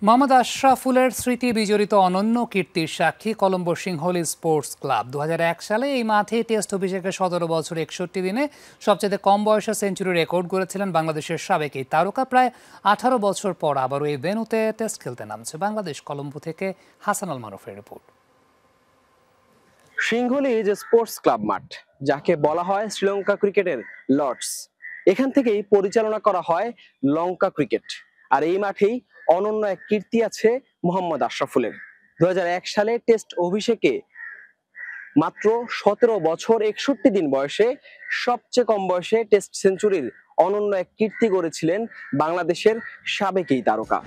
মোহাম্মদ আশরাফুলের স্মৃতি বিজড়িত অনন্য কীর্তির সাক্ষী কলম্বো সিংহলী স্পোর্টস ক্লাব। ২০০১ সালে এই মাঠে টেস্ট অভিষেকে ১৭ বছর ৬১ দিনে সবচেয়ে কম বয়সে সেঞ্চুরি রেকর্ড গড়েছিলেন বাংলাদেশের সাবেক এই তারকা। প্রায় ১৮ বছর পর আবারও এই ভেন্যুতে টেস্ট খেলতে নামছে বাংলাদেশ। কলম্বো থেকে হাসান আল মারুফের রিপোর্ট। সিংহলী যে স্পোর্টস ক্লাব মাঠ, যাকে বলা হয় শ্রীলঙ্কা ক্রিকেটের লর্ডস, এখান থেকেই পরিচালনা করা হয় লঙ্কা ক্রিকেট। আর এই মাঠেই অনন্য এক কীর্তি আছে মোহাম্মদ আশরাফুলের। ২০০১ সালে টেস্ট অভিষেকে মাত্র ১৭ বছর ৬১ দিন বয়সে সবচেয়ে কম বয়সে টেস্ট সেঞ্চুরির অনন্য এক কীর্তি গড়েছিলেন বাংলাদেশের সাবেক এই তারকা।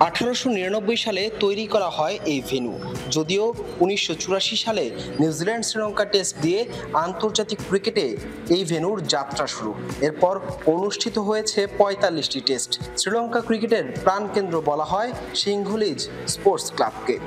১৮৯৯ সালে তৈরি করা হয় এই ভেন্যু। যদিও ১৯৮৪ সালে নিউজিল্যান্ড শ্রীলঙ্কা টেস্ট দিয়ে আন্তর্জাতিক ক্রিকেটে এই ভেন্যুর যাত্রা শুরু। এরপর অনুষ্ঠিত হয়েছে ৪৫টি টেস্ট। শ্রীলঙ্কা ক্রিকেটের প্রাণকেন্দ্র বলা হয় সিংহলীজ স্পোর্টস ক্লাবকে।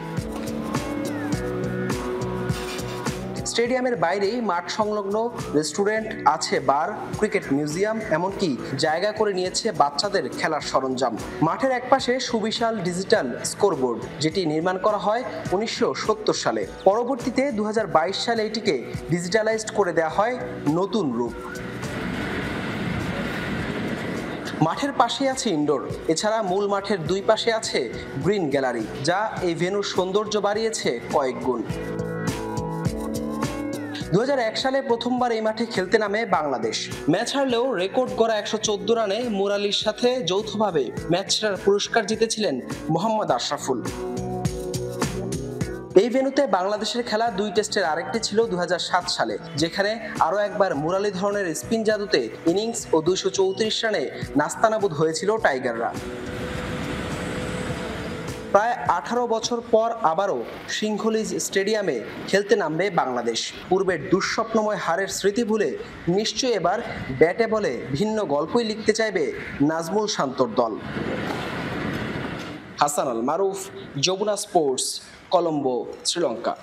স্টেডিয়ামের বাইরেই মাঠ সংলগ্ন রেস্টুরেন্ট, আছে বার, ক্রিকেট মিউজিয়াম, এমনকি জায়গা করে নিয়েছে বাচ্চাদের খেলার সরঞ্জাম। মাঠের একপাশে সুবিশাল ডিজিটাল স্কোরবোর্ড, যেটি নির্মাণ করা হয় ১৯৭০ সালে। পরবর্তীতে ২০২২ সালে এটিকে ডিজিটালাইজড করে দেওয়া হয় নতুন রূপ। মাঠের পাশে আছে ইনডোর, এছাড়া মূল মাঠের দুই পাশে আছে গ্রিন গ্যালারি, যা এই ভেন্যুর সৌন্দর্য বাড়িয়েছে কয়েক গুণ। ২০০১ সালে প্রথমবার এই মাঠে খেলতে নামে বাংলাদেশ। ম্যাচ হারলেও রেকর্ড গড়া ১১৪ রানে মুরালির সাথে যৌথভাবে ম্যাচ সেরার পুরস্কার জিতেছিলেন মোহাম্মদ আশরাফুল। এই ভেন্যুতে বাংলাদেশের খেলা দুই টেস্টের আরেকটি ছিল ২০০৭ সালে, যেখানে আরও একবার মুরালি ধরনের স্পিন জাদুতে ইনিংস ও ২৩৪ রানে নাস্তানাবুদ হয়েছিল টাইগাররা। প্রায় ১৮ বছর পর আবারও সিংহলীজ স্টেডিয়ামে খেলতে নামবে বাংলাদেশ। পূর্বের দুঃস্বপ্নময় হারের স্মৃতি ভুলে নিশ্চয়ই এবার ব্যাটে বলে ভিন্ন গল্পই লিখতে চাইবে নাজমুল শান্তর দল। হাসান আল মারুফ, যমুনা স্পোর্টস, কলম্বো, শ্রীলঙ্কা।